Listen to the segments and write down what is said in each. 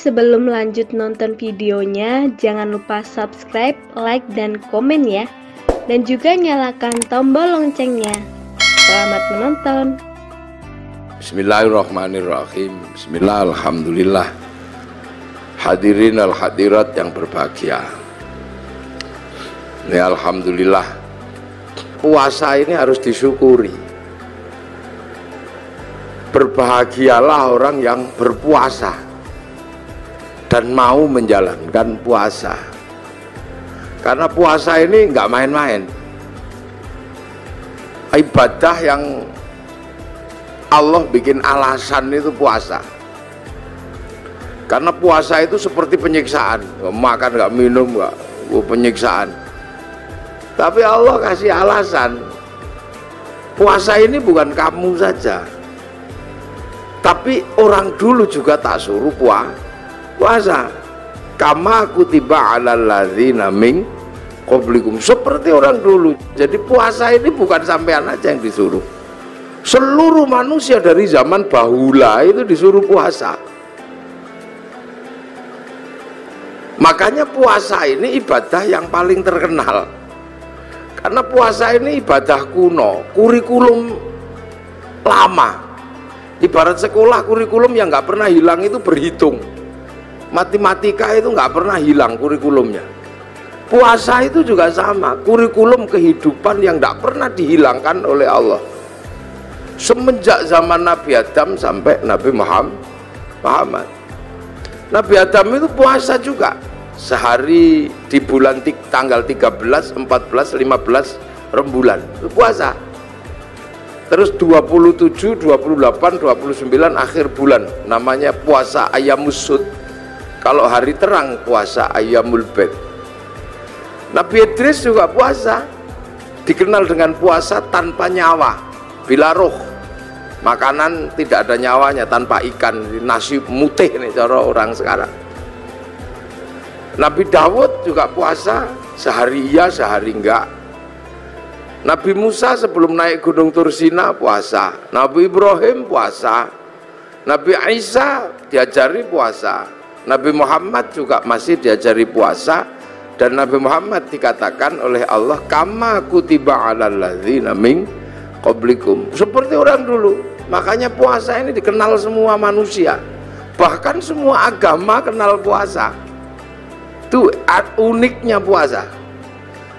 sebelum lanjut nonton videonya, jangan lupa subscribe, like, dan komen ya. Dan juga nyalakan tombol loncengnya. Selamat menonton. Bismillahirrahmanirrahim. Bismillah, alhamdulillah. Hadirin al hadirat yang berbahagia. Ya alhamdulillah. Puasa ini harus disyukuri. Berbahagialah orang yang berpuasa dan mau menjalankan puasa. Karena puasa ini nggak main-main. Ibadah yang Allah bikin alasan itu puasa. Karena puasa itu seperti penyiksaan, nggak makan, nggak minum, nggak penyiksaan. Tapi Allah kasih alasan. Puasa ini bukan kamu saja, tapi orang dulu juga tak suruh puasa. Kama kutiba alal ladzina min qablikum, seperti orang dulu. Jadi puasa ini bukan sampean aja yang disuruh. Seluruh manusia dari zaman bahula itu disuruh puasa. Makanya puasa ini ibadah yang paling terkenal. Karena puasa ini ibadah kuno, kurikulum lama. Ibarat sekolah, kurikulum yang nggak pernah hilang itu berhitung. Matematika itu nggak pernah hilang kurikulumnya. Puasa itu juga sama, kurikulum kehidupan yang nggak pernah dihilangkan oleh Allah. Semenjak zaman Nabi Adam sampai Nabi Muhammad. Nabi Adam itu puasa juga. Sehari di bulan tanggal 13, 14, 15 rembulan itu puasa. Terus 27, 28, 29 akhir bulan namanya puasa Ayyamus Sud. Kalau hari terang puasa Ayyamul Bid. Nabi Idris juga puasa, dikenal dengan puasa tanpa nyawa, bila roh. Makanan tidak ada nyawanya, tanpa ikan, nasi mutih nih cara orang sekarang. Nabi Dawud juga puasa, sehari iya sehari enggak. Nabi Musa sebelum naik gunung Tursina puasa. Nabi Ibrahim puasa. Nabi Isa diajari puasa. Nabi Muhammad juga masih diajari puasa. Dan Nabi Muhammad dikatakan oleh Allah, kama kutiba alal ladzina min qablikum, seperti orang dulu. Makanya puasa ini dikenal semua manusia. Bahkan semua agama kenal puasa. Itu uniknya puasa.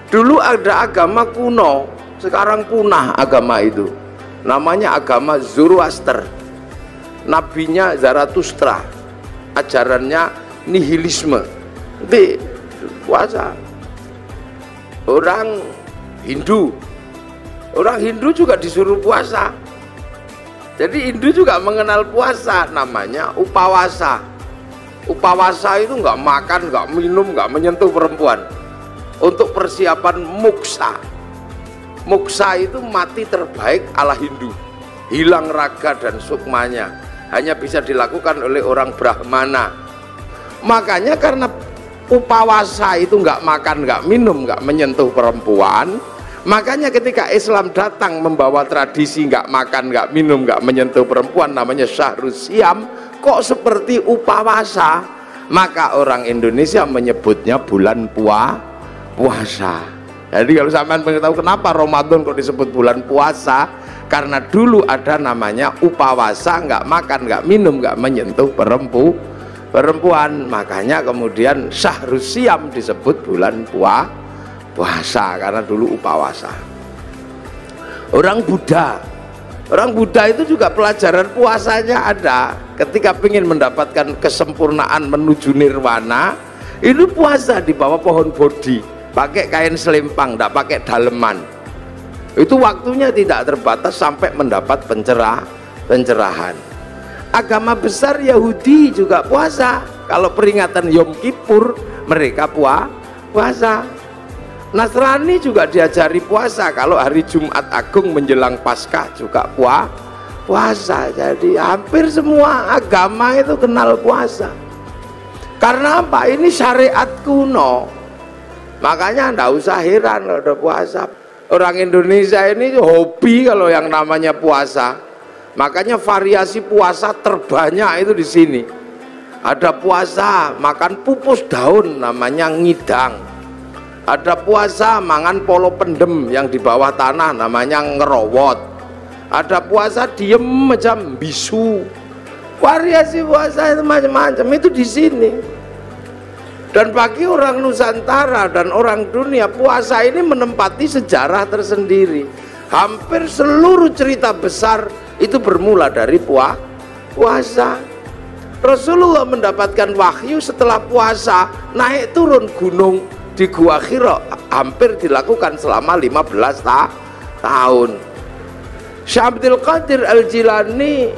Dulu ada agama kuno, sekarang punah agama itu. Namanya agama Zoroaster. Nabinya Zarathustra. Ajarannya nihilisme. Itu puasa. Orang Hindu juga disuruh puasa. Jadi Hindu juga mengenal puasa, namanya upawasa. Upawasa itu nggak makan, nggak minum, nggak menyentuh perempuan. Untuk persiapan moksa. Moksa itu mati terbaik ala Hindu. Hilang raga dan sukmanya. Hanya bisa dilakukan oleh orang Brahmana. Makanya karena upawasa itu nggak makan, nggak minum, nggak menyentuh perempuan, makanya ketika Islam datang membawa tradisi nggak makan, nggak minum, nggak menyentuh perempuan, namanya Syahrus Siam, kok seperti upawasa, maka orang Indonesia menyebutnya bulan puasa. Jadi kalau sampean pengen tahu kenapa Ramadan kok disebut bulan puasa, karena dulu ada namanya upawasa, nggak makan, nggak minum, nggak menyentuh perempuan. Makanya kemudian Syahrus Siam disebut bulan puasa, karena dulu upawasa. Orang Buddha itu juga pelajaran puasanya ada. Ketika ingin mendapatkan kesempurnaan menuju nirwana, itu puasa di bawah pohon bodhi, pakai kain selempang, tidak pakai daleman. Itu waktunya tidak terbatas sampai mendapat pencerahan. Agama besar Yahudi juga puasa. Kalau peringatan Yom Kippur mereka puasa. Nasrani juga diajari puasa. Kalau hari Jumat Agung menjelang Paskah juga puasa. Jadi hampir semua agama itu kenal puasa. Karena apa? Ini syariat kuno. Makanya ndak usah heran kalau ada puasa. Orang Indonesia ini hobi kalau yang namanya puasa. Makanya variasi puasa terbanyak itu di sini. Ada puasa makan pupus daun namanya ngidang. Ada puasa mangan polo pendem yang di bawah tanah namanya ngerowot. Ada puasa diem macam bisu. Variasi puasa itu macam-macam, itu di sini. Dan bagi orang Nusantara dan orang dunia, puasa ini menempati sejarah tersendiri. Hampir seluruh cerita besar itu bermula dari puasa. Rasulullah mendapatkan wahyu setelah puasa, naik turun gunung di Gua Hira hampir dilakukan selama 15 tahun. Syekh Abdul Qadir Al-Jilani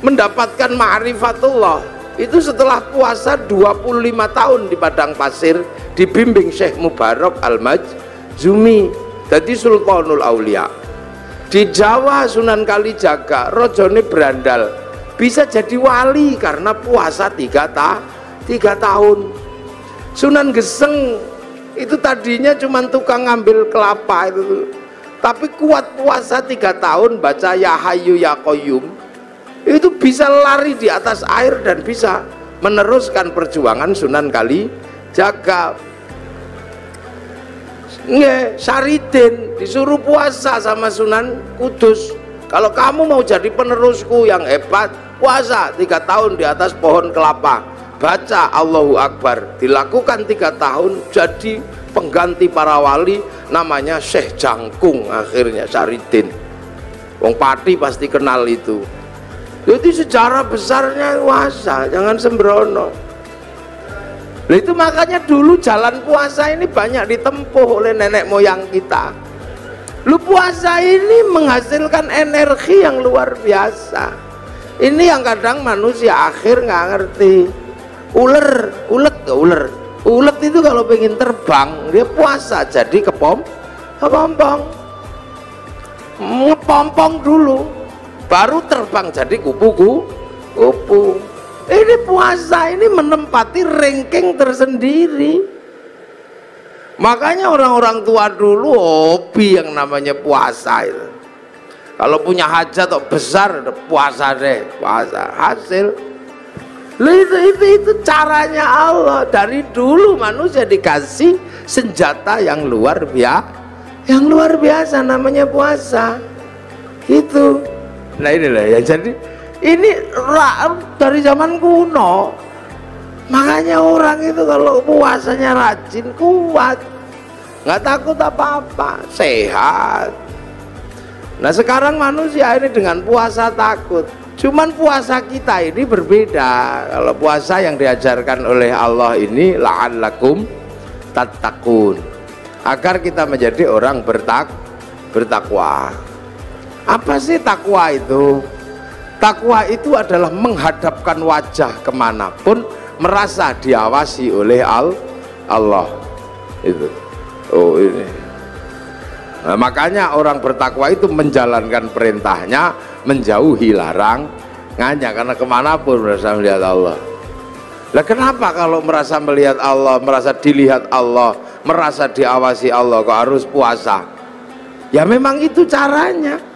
mendapatkan ma'rifatullah itu setelah puasa 25 tahun di padang pasir, dibimbing Syekh Mubarak Al-Majzumi, jadi Sultanul Aulia. Di Jawa Sunan Kalijaga rojone berandal, bisa jadi wali karena puasa 3 tahun. Sunan Geseng itu tadinya cuma tukang ngambil kelapa itu, tapi kuat puasa 3 tahun, baca Ya Hayyu Ya Qayyum, itu bisa lari di atas air dan bisa meneruskan perjuangan Sunan Kalijaga. Saridin disuruh puasa sama Sunan Kudus, kalau kamu mau jadi penerusku yang hebat, puasa 3 tahun di atas pohon kelapa, baca Allahu Akbar, dilakukan 3 tahun, jadi pengganti para wali namanya Syekh Jangkung. Akhirnya Saridin, wong Pati pasti kenal itu. Jadi sejarah besarnya puasa, jangan sembrono. Nah, itu makanya dulu jalan puasa ini banyak ditempuh oleh nenek moyang kita. Lu puasa ini menghasilkan energi yang luar biasa. Ini yang kadang manusia akhir nggak ngerti. Ulet itu kalau pengen terbang dia puasa, jadi kepompong, ngepompong dulu, baru terbang jadi kupu. Ini puasa ini menempati ranking tersendiri. Makanya orang-orang tua dulu hobi yang namanya puasa itu. Kalau punya hajat atau besar, puasa deh, puasa hasil. Itu caranya Allah. Dari dulu manusia dikasih senjata yang luar biasa, namanya puasa. Gitu. Nah inilah ya, jadi ini dari zaman kuno. Makanya orang itu kalau puasanya rajin, kuat, nggak takut apa-apa, sehat. Nah sekarang manusia ini dengan puasa takut. Cuman puasa kita ini berbeda. Kalau puasa yang diajarkan oleh Allah ini la'allakum tattaqun, agar kita menjadi orang bertakwa. Apa sih takwa itu? Takwa itu adalah menghadapkan wajah kemanapun, merasa diawasi oleh Allah. Itu. Oh ini. Nah, makanya orang bertakwa itu menjalankan perintahnya, menjauhi larangannya, karena kemanapun merasa melihat Allah. Lah kenapa kalau merasa melihat Allah, merasa dilihat Allah, merasa diawasi Allah kok harus puasa? Ya memang itu caranya.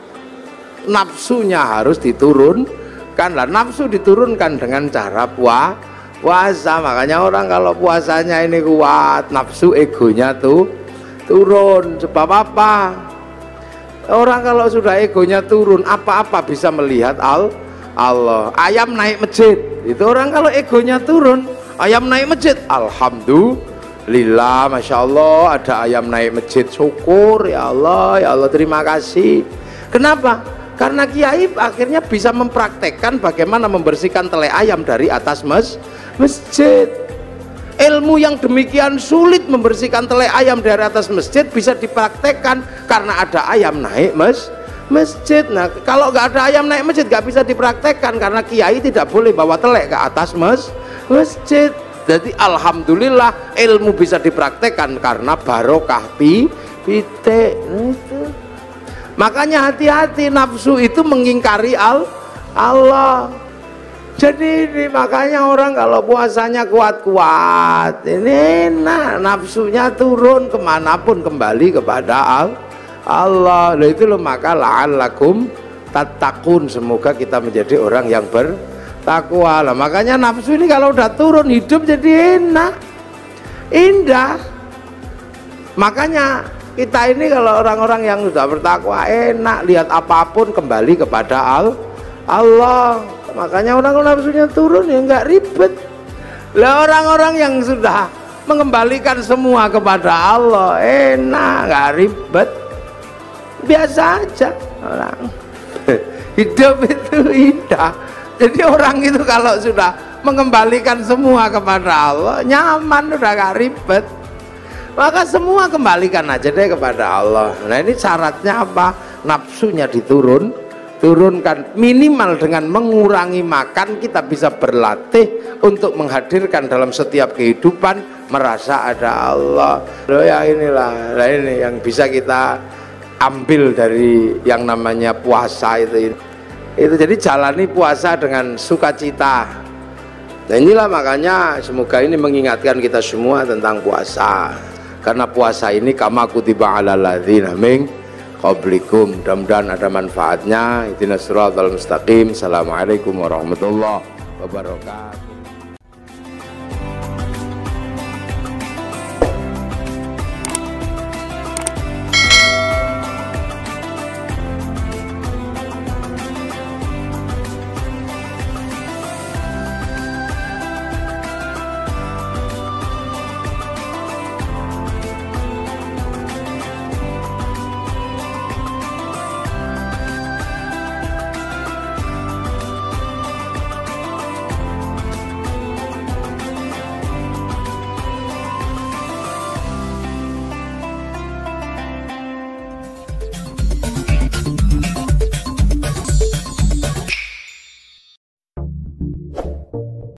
Nafsunya harus diturunkan. Lah nafsu diturunkan dengan cara puasa. Makanya orang kalau puasanya ini kuat, nafsu egonya tuh turun. Sebab apa? Orang kalau sudah egonya turun, apa-apa bisa melihat Allah. Ayam naik masjid, itu orang kalau egonya turun, ayam naik masjid, alhamdulillah, masya Allah ada ayam naik masjid, syukur ya Allah terima kasih. Kenapa? Karena kiai akhirnya bisa mempraktekkan bagaimana membersihkan tele ayam dari atas masjid. Ilmu yang demikian sulit membersihkan tele ayam dari atas masjid bisa dipraktekkan karena ada ayam naik masjid. Nah kalau nggak ada ayam naik masjid nggak bisa dipraktekkan karena kiai tidak boleh bawa telek ke atas masjid. Jadi alhamdulillah ilmu bisa dipraktekkan karena barokah pitik. Makanya hati-hati, nafsu itu mengingkari Allah. Jadi ini makanya orang kalau puasanya kuat-kuat, ini nafsunya turun kemanapun kembali kepada Allah. Itu loh, maka la'allakum tattaqun, semoga kita menjadi orang yang bertakwa. takwa. Lah makanya nafsu ini kalau udah turun, hidup jadi enak, indah. Makanya kita ini kalau orang-orang yang sudah bertakwa enak, lihat apapun kembali kepada Allah. Makanya orang nafsunya turun ya nggak ribet. Lah orang-orang yang sudah mengembalikan semua kepada Allah enak, nggak ribet, biasa aja orang. Hidup itu indah. Jadi orang itu kalau sudah mengembalikan semua kepada Allah nyaman, udah nggak ribet. Maka semua kembalikan aja deh kepada Allah. Nah ini syaratnya apa? Nafsunya turunkan. Minimal dengan mengurangi makan kita bisa berlatih untuk menghadirkan dalam setiap kehidupan merasa ada Allah. Loh ya inilah, nah ini yang bisa kita ambil dari yang namanya puasa itu jadi jalani puasa dengan sukacita. Nah inilah makanya semoga ini mengingatkan kita semua tentang puasa. Karena puasa ini kama kutiba alal ladzina min qablikum. Mudah-mudahan ada manfaatnya. Ihdinas siratal mustaqim. Assalamualaikum warahmatullahi wabarakatuh.